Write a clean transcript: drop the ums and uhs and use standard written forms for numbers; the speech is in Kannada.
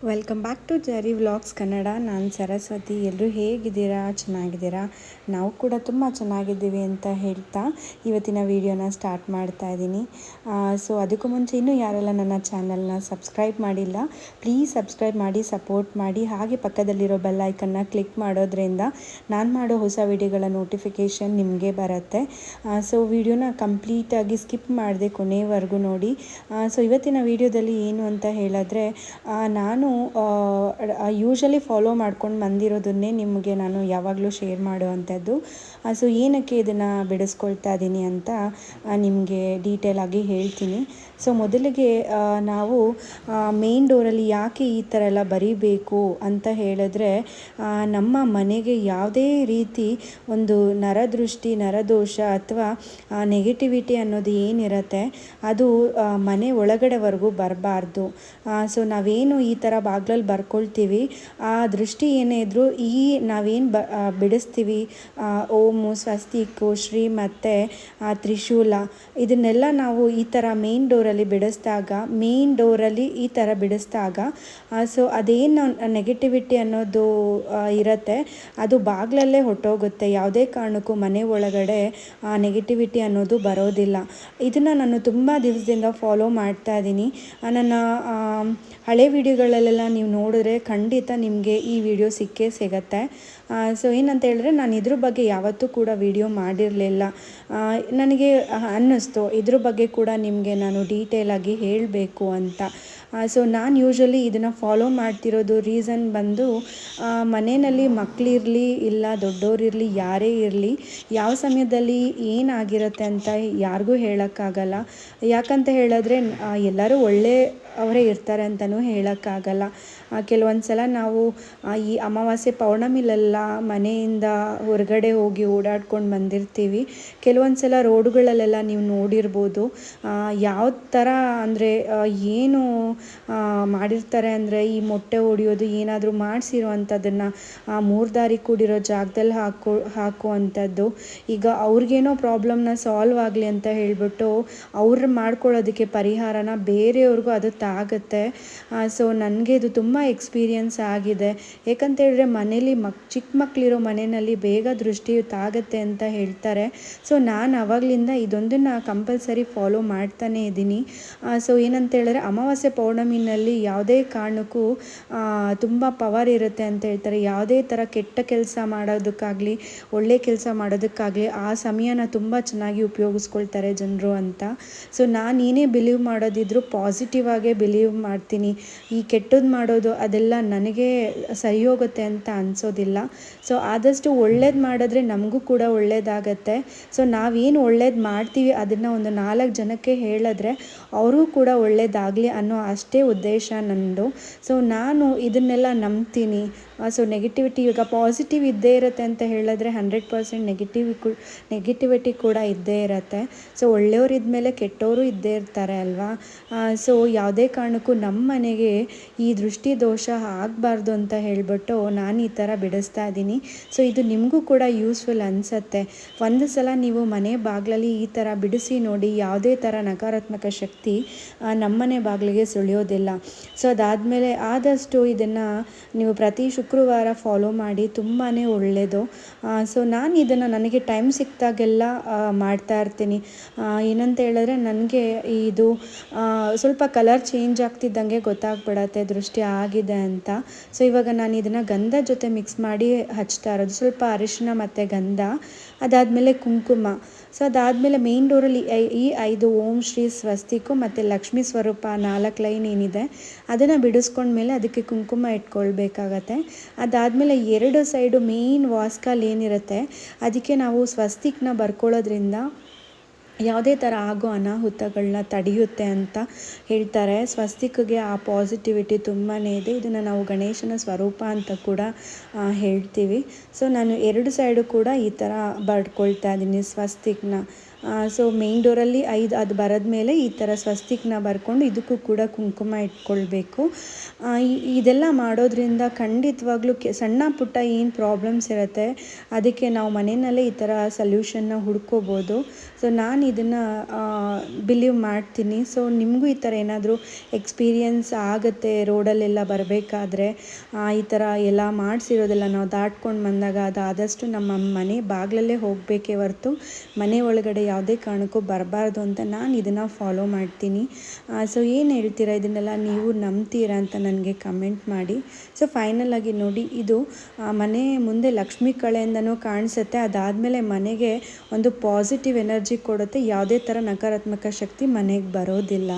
ವೆಲ್ಕಮ್ ಬ್ಯಾಕ್ ಟು ಜರಿ ವ್ಲಾಗ್ಸ್ ಕನ್ನಡ. ನಾನು ಸರಸ್ವತಿ. ಎಲ್ಲರೂ ಹೇಗಿದ್ದೀರಾ? ಚೆನ್ನಾಗಿದ್ದೀರಾ? ನಾವು ಕೂಡ ತುಂಬ ಚೆನ್ನಾಗಿದ್ದೀವಿ ಅಂತ ಹೇಳ್ತಾ ಇವತ್ತಿನ ವಿಡಿಯೋನ ಸ್ಟಾರ್ಟ್ ಮಾಡ್ತಾ ಇದ್ದೀನಿ. ಸೊ ಅದಕ್ಕೂ ಮುಂಚೆ ಇನ್ನೂ ಯಾರೆಲ್ಲ ನನ್ನ ಚಾನಲ್ನ ಸಬ್ಸ್ಕ್ರೈಬ್ ಮಾಡಿಲ್ಲ, ಪ್ಲೀಸ್ ಸಬ್ಸ್ಕ್ರೈಬ್ ಮಾಡಿ, ಸಪೋರ್ಟ್ ಮಾಡಿ. ಹಾಗೆ ಪಕ್ಕದಲ್ಲಿರೋ ಬೆಲ್ ಐಕನ್ನ ಕ್ಲಿಕ್ ಮಾಡೋದ್ರಿಂದ ನಾನು ಮಾಡೋ ಹೊಸ ವಿಡಿಯೋಗಳ ನೋಟಿಫಿಕೇಷನ್ ನಿಮಗೆ ಬರುತ್ತೆ. ಸೊ ವಿಡಿಯೋನ ಕಂಪ್ಲೀಟಾಗಿ ಸ್ಕಿಪ್ ಮಾಡಿದೆ, ಕೊನೆವರೆಗೂ ನೋಡಿ. ಸೊ ಇವತ್ತಿನ ವಿಡಿಯೋದಲ್ಲಿ ಏನು ಅಂತ ಹೇಳಿದ್ರೆ, ನಾನು ಯೂಶಲಿ ಫಾಲೋ ಮಾಡ್ಕೊಂಡು ಬಂದಿರೋದನ್ನೇ ನಿಮಗೆ ನಾನು ಯಾವಾಗಲೂ ಶೇರ್ ಮಾಡುವಂಥದ್ದು. ಸೊ ಏನಕ್ಕೆ ಇದನ್ನು ಬಿಡಿಸ್ಕೊಳ್ತಾ ಇದ್ದೀನಿ ಅಂತ ನಿಮಗೆ ಡೀಟೇಲಾಗಿ ಹೇಳ್ತೀನಿ. ಸೊ ಮೊದಲಿಗೆ ನಾವು ಮೇನ್ ಡೋರಲ್ಲಿ ಯಾಕೆ ಈ ಥರ ಎಲ್ಲ ಬರೀಬೇಕು ಅಂತ ಹೇಳಿದ್ರೆ, ನಮ್ಮ ಮನೆಗೆ ಯಾವುದೇ ರೀತಿ ಒಂದು ನರದೃಷ್ಟಿ, ನರದೋಷ ಅಥವಾ ನೆಗೆಟಿವಿಟಿ ಅನ್ನೋದು ಏನಿರುತ್ತೆ ಅದು ಮನೆ ಒಳಗಡೆವರೆಗೂ ಬರಬಾರ್ದು. ಸೊ ನಾವೇನು ಈ ಥರ ಬಾಗ್ಲಲ್ಲಿ ಬರ್ಕೊಳ್ತೀವಿ, ಆ ದೃಷ್ಟಿ ಏನೇ ಇದ್ದರೂ ನಾವೇನು ಬಿಡಿಸ್ತೀವಿ, ಓಮು, ಸ್ವಸ್ತಿಕು, ಶ್ರೀ ಮತ್ತು ತ್ರಿಶೂಲ, ಇದನ್ನೆಲ್ಲ ನಾವು ಈ ಥರ ಮೇನ್ ಡೋರಲ್ಲಿ ಬಿಡಿಸ್ದಾಗ ಸೊ ಅದೇನು ನೆಗೆಟಿವಿಟಿ ಅನ್ನೋದು ಇರುತ್ತೆ ಅದು ಬಾಗ್ಲಲ್ಲೇ ಹೊಟ್ಟೋಗುತ್ತೆ. ಯಾವುದೇ ಕಾರಣಕ್ಕೂ ಮನೆ ಒಳಗಡೆ ನೆಗೆಟಿವಿಟಿ ಅನ್ನೋದು ಬರೋದಿಲ್ಲ. ಇದನ್ನು ನಾನು ತುಂಬ ದಿವಸದಿಂದ ಫಾಲೋ ಮಾಡ್ತಾ ಇದ್ದೀನಿ. ನನ್ನ ಹಳೆ ವಿಡಿಯೋಗಳಲ್ಲೆಲ್ಲ ನೀವು ನೋಡಿದ್ರೆ ಖಂಡಿತ ನಿಮಗೆ ಈ ವಿಡಿಯೋ ಸಿಗತ್ತೆ. ಸೊ ಏನಂತ ಹೇಳಿದ್ರೆ, ನಾನು ಇದ್ರ ಬಗ್ಗೆ ಯಾವತ್ತೂ ಕೂಡ ವಿಡಿಯೋ ಮಾಡಿರಲಿಲ್ಲ. ನನಗೆ ಅನ್ನಿಸ್ತು ಇದ್ರ ಬಗ್ಗೆ ಕೂಡ ನಿಮಗೆ ನಾನು ಡೀಟೇಲಾಗಿ ಹೇಳಬೇಕು ಅಂತ. ಸೊ ನಾನು ಯೂಶ್ವಲಿ ಇದನ್ನು ಫಾಲೋ ಮಾಡ್ತಿರೋದು ರೀಸನ್ ಬಂದು, ಮನೆಯಲ್ಲಿ ಮಕ್ಕಳಿರಲಿ ಇಲ್ಲ ದೊಡ್ಡೋರಿರಲಿ, ಯಾರೇ ಇರಲಿ, ಯಾವ ಸಮಯದಲ್ಲಿ ಏನಾಗಿರುತ್ತೆ ಅಂತ ಯಾರಿಗೂ ಹೇಳೋಕ್ಕಾಗಲ್ಲ. ಯಾಕಂತ ಹೇಳಿದ್ರೆ ಎಲ್ಲರೂ ಅವರೇ ಇರ್ತಾರೆ ಅಂತಲೂ ಹೇಳೋಕ್ಕಾಗಲ್ಲ. ಕೆಲವೊಂದು ಸಲ ನಾವು ಈ ಅಮಾವಾಸ್ಯೆ ಪೌರ್ಣಮಿಲೆಲ್ಲ ಮನೆಯಿಂದ ಹೊರಗಡೆ ಹೋಗಿ ಓಡಾಡ್ಕೊಂಡು ಬಂದಿರ್ತೀವಿ. ಕೆಲವೊಂದು ಸಲ ರೋಡುಗಳಲ್ಲೆಲ್ಲ ನೀವು ನೋಡಿರ್ಬೋದು, ಯಾವ ಥರ ಅಂದರೆ ಏನು ಮಾಡಿರ್ತಾರೆ ಅಂದರೆ, ಈ ಮೊಟ್ಟೆ ಹೊಡಿಯೋದು ಏನಾದರೂ ಮಾಡಿಸಿರೋ ಅಂಥದ್ದನ್ನು ಮೂರು ದಾರಿ ಕೂಡಿರೋ ಜಾಗದಲ್ಲಿ ಹಾಕುವಂಥದ್ದು. ಈಗ ಅವ್ರಿಗೇನೋ ಪ್ರಾಬ್ಲಮ್ನ ಸಾಲ್ವ್ ಆಗಲಿ ಅಂತ ಹೇಳಿಬಿಟ್ಟು ಅವ್ರು ಮಾಡ್ಕೊಳ್ಳೋದಕ್ಕೆ ಪರಿಹಾರನ ಬೇರೆಯವ್ರಿಗೂ ಅದು ತಾಗುತ್ತೆ. ಸೊ ನನಗೆ ಇದು ತುಂಬ ಎಕ್ಸ್ಪೀರಿಯನ್ಸ್ ಆಗಿದೆ. ಏಕಂತೇಳಿದ್ರೆ ಮನೇಲಿ ಚಿಕ್ಕ ಮಕ್ಕಳಿರೋ ಮನೆಯಲ್ಲಿ ಬೇಗ ದೃಷ್ಟಿ ತಾಗುತ್ತೆ ಅಂತ ಹೇಳ್ತಾರೆ. ಸೊ ನಾನು ಆವಾಗಲಿಂದ ಇದೊಂದನ್ನು ಕಂಪಲ್ಸರಿ ಫಾಲೋ ಮಾಡ್ತಾನೇ ಇದ್ದೀನಿ. ಸೊ ಏನಂತೇಳಿದ್ರೆ, ಅಮಾವಾಸ್ಯೆ ಪೌರ್ಣಮಿನಲ್ಲಿ ಯಾವುದೇ ಕಾರಣಕ್ಕೂ ತುಂಬ ಪವರ್ ಇರುತ್ತೆ ಅಂತ ಹೇಳ್ತಾರೆ. ಯಾವುದೇ ಥರ ಕೆಟ್ಟ ಕೆಲಸ ಮಾಡೋದಕ್ಕಾಗಲಿ ಒಳ್ಳೆ ಕೆಲಸ ಮಾಡೋದಕ್ಕಾಗಲಿ ಆ ಸಮಯನ ತುಂಬ ಚೆನ್ನಾಗಿ ಉಪಯೋಗಿಸ್ಕೊಳ್ತಾರೆ ಜನರು ಅಂತ. ಸೊ ನಾನು ಏನೇ ಬಿಲೀವ್ ಮಾಡೋದಿದ್ರು ಪಾಸಿಟಿವ್ ಆಗೇ ಬಿಲೀವ್ ಮಾಡ್ತೀನಿ. ಈ ಕೆಟ್ಟದ್ದು ಮಾಡೋದು ಅದೆಲ್ಲ ನನಗೆ ಸರಿ ಹೋಗುತ್ತೆ ಅಂತ ಅನಿಸೋದಿಲ್ಲ. ಸೊ ಆದಷ್ಟು ಒಳ್ಳೇದು ಮಾಡಿದ್ರೆ ನಮಗೂ ಕೂಡ ಒಳ್ಳೇದಾಗತ್ತೆ. ಸೊ ನಾವೇನು ಒಳ್ಳೇದು ಮಾಡ್ತೀವಿ ಅದನ್ನು ಒಂದು 4 ಜನಕ್ಕೆ ಹೇಳಿದ್ರೆ ಅವರು ಕೂಡ ಒಳ್ಳೇದಾಗಲಿ ಅನ್ನೋ ಅಷ್ಟೇ ಉದ್ದೇಶ ನನ್ನದು. ಸೊ ನಾನು ಇದನ್ನೆಲ್ಲ ನಂಬ್ತೀನಿ. ಸೊ ನೆಗೆಟಿವಿಟಿ, ಈಗ ಪಾಸಿಟಿವ್ ಇದ್ದೇ ಇರುತ್ತೆ ಅಂತ ಹೇಳಿದ್ರೆ 100% ನೆಗೆಟಿವಿಟಿ ಕೂಡ ಇದ್ದೇ ಇರುತ್ತೆ. ಸೊ ಒಳ್ಳೆಯವರು ಇದ್ಮೇಲೆ ಕೆಟ್ಟವರು ಇದ್ದೇ ಇರ್ತಾರೆ ಅಲ್ವಾ. ಸೊ ಯಾವುದೇ ಕಾರಣಕ್ಕೂ ನಮ್ಮ ಮನೆಗೆ ಈ ದೃಷ್ಟಿ ದೋಷ ಆಗಬಾರ್ದು ಅಂತ ಹೇಳಿಬಿಟ್ಟು ನಾನು ಈ ಥರ ಬಿಡಿಸ್ತಾ ಇದ್ದೀನಿ. ಸೊ ಇದು ನಿಮಗೂ ಕೂಡ ಯೂಸ್ಫುಲ್ ಅನಿಸುತ್ತೆ. ಒಂದು ಸಲ ನೀವು ಮನೆ ಬಾಗಿಲಲ್ಲಿ ಈ ಥರ ಬಿಡಿಸಿ ನೋಡಿ, ಯಾವುದೇ ಥರ ನಕಾರಾತ್ಮಕ ಶಕ್ತಿ ನಮ್ಮನೆ ಬಾಗಿಲಿಗೆ ಸುಳಿಯೋದಿಲ್ಲ. ಸೊ ಅದಾದಮೇಲೆ ಆದಷ್ಟು ಇದನ್ನು ನೀವು ಪ್ರತಿ ಶುಕ್ರವಾರ ಫಾಲೋ ಮಾಡಿ, ತುಂಬಾ ಒಳ್ಳೆಯದು. ಸೊ ನಾನು ಇದನ್ನು ನನಗೆ ಟೈಮ್ ಸಿಕ್ಕಿದಾಗೆಲ್ಲ ಮಾಡ್ತಾ ಇರ್ತೀನಿ. ಏನಂತ ಹೇಳಿದ್ರೆ, ನನಗೆ ಇದು ಸ್ವಲ್ಪ ಕಲರ್ ಚೇಂಜ್ ಆಗ್ತಿದ್ದಂಗೆ ಗೊತ್ತಾಗ್ಬಿಡತ್ತೆ ದೃಷ್ಟಿ ಆಗಿದೆ ಅಂತ. ಸೊ ಇವಾಗ ನಾನು ಇದನ್ನು ಗಂಧ ಜೊತೆ ಮಿಕ್ಸ್ ಮಾಡಿ ಹಚ್ತಾ ಇರೋದು. ಸ್ವಲ್ಪ ಅರಿಶಿನ ಮತ್ತು ಗಂಧ, ಅದಾದಮೇಲೆ ಕುಂಕುಮ. ಸೊ ಅದಾದಮೇಲೆ ಮೇನ್ ಡೋರಲ್ಲಿ ಈ 5 ಓಂ ಶ್ರೀ ಸ್ವಸ್ತಿಕು ಮತ್ತು ಲಕ್ಷ್ಮೀ ಸ್ವರೂಪ 4 ಲೈನ್ ಏನಿದೆ ಅದನ್ನು ಬಿಡಿಸ್ಕೊಂಡ್ಮೇಲೆ ಅದಕ್ಕೆ ಕುಂಕುಮ ಇಟ್ಕೊಳ್ಬೇಕಾಗತ್ತೆ. ಅದಾದಮೇಲೆ 2 ಸೈಡು ಮೇನ್ ವಾಸ್ಕಲ್ ಏನಿರುತ್ತೆ ಅದಕ್ಕೆ ನಾವು ಸ್ವಸ್ತಿಕ್ನ ಬರ್ಕೊಳ್ಳೋದ್ರಿಂದ ಯಾವುದೇ ಥರ ಆಗೋ ಅನಾಹುತಗಳನ್ನ ತಡೆಯುತ್ತೆ ಅಂತ ಹೇಳ್ತಾರೆ. ಸ್ವಸ್ತಿಕ್ಗೆ ಆ ಪಾಸಿಟಿವಿಟಿ ತುಂಬಾ ಇದೆ. ಇದನ್ನು ನಾವು ಗಣೇಶನ ಸ್ವರೂಪ ಅಂತ ಕೂಡ ಹೇಳ್ತೀವಿ. ಸೊ ನಾನು 2 ಸೈಡು ಕೂಡ ಈ ಥರ ಬರ್ಕೊಳ್ತಾ ಇದ್ದೀನಿ ಸ್ವಸ್ತಿಕ್ನ. ಸೊ ಮೇನ್ ಡೋರಲ್ಲಿ 5 ಅದು ಬರೆದ್ಮೇಲೆ ಈ ಥರ ಸ್ವಸ್ತಿಕ್ನ ಬರ್ಕೊಂಡು ಇದಕ್ಕೂ ಕೂಡ ಕುಂಕುಮ ಇಟ್ಕೊಳ್ಬೇಕು. ಇದೆಲ್ಲ ಮಾಡೋದ್ರಿಂದ ಖಂಡಿತವಾಗ್ಲೂ ಸಣ್ಣ ಪುಟ್ಟ ಏನು ಪ್ರಾಬ್ಲಮ್ಸ್ ಇರುತ್ತೆ ಅದಕ್ಕೆ ನಾವು ಮನೆಯಲ್ಲೇ ಈ ಥರ ಸಲ್ಯೂಷನ್ನ ಹುಡ್ಕೋಬೋದು. ಸೊ ನಾನು ಇದನ್ನು ಬಿಲೀವ್ ಮಾಡ್ತೀನಿ. ಸೊ ನಿಮಗೂ ಈ ಥರ ಏನಾದರೂ ಎಕ್ಸ್ಪೀರಿಯನ್ಸ್ ಆಗುತ್ತೆ ರೋಡಲ್ಲೆಲ್ಲ ಬರಬೇಕಾದ್ರೆ, ಈ ಥರ ಎಲ್ಲ ಮಾಡಿಸಿರೋದೆಲ್ಲ ನಾವು ದಾಟ್ಕೊಂಡು ಬಂದಾಗ ಅದು ಆದಷ್ಟು ನಮ್ಮ ಮನೆ ಬಾಗಿಲಲ್ಲೇ ಹೋಗಬೇಕೇ ಹೊರತು ಮನೆ ಒಳಗಡೆ ಯಾವುದೇ ಕಾರಣಕ್ಕೂ ಬರಬಾರ್ದು ಅಂತ ನಾನು ಇದನ್ನು ಫಾಲೋ ಮಾಡ್ತೀನಿ. ಸೊ ಏನು ಹೇಳ್ತೀರಾ, ಇದನ್ನೆಲ್ಲ ನೀವು ನಂಬ್ತೀರಾ ಅಂತ ನನಗೆ ಕಮೆಂಟ್ ಮಾಡಿ. ಸೊ ಫೈನಲ್ ಆಗಿ ನೋಡಿ, ಇದು ಮನೆ ಮುಂದೆ ಲಕ್ಷ್ಮೀ ಕಳೆಯಿಂದನೂ ಕಾಣಿಸುತ್ತೆ. ಅದಾದಮೇಲೆ ಮನೆಗೆ ಒಂದು ಪಾಸಿಟಿವ್ ಎನರ್ಜಿ ಕೊಡುತ್ತೆ. ಯಾವುದೇ ಥರ ನಕಾರಾತ್ಮಕ ಶಕ್ತಿ ಮನೆಗೆ ಬರೋದಿಲ್ಲ.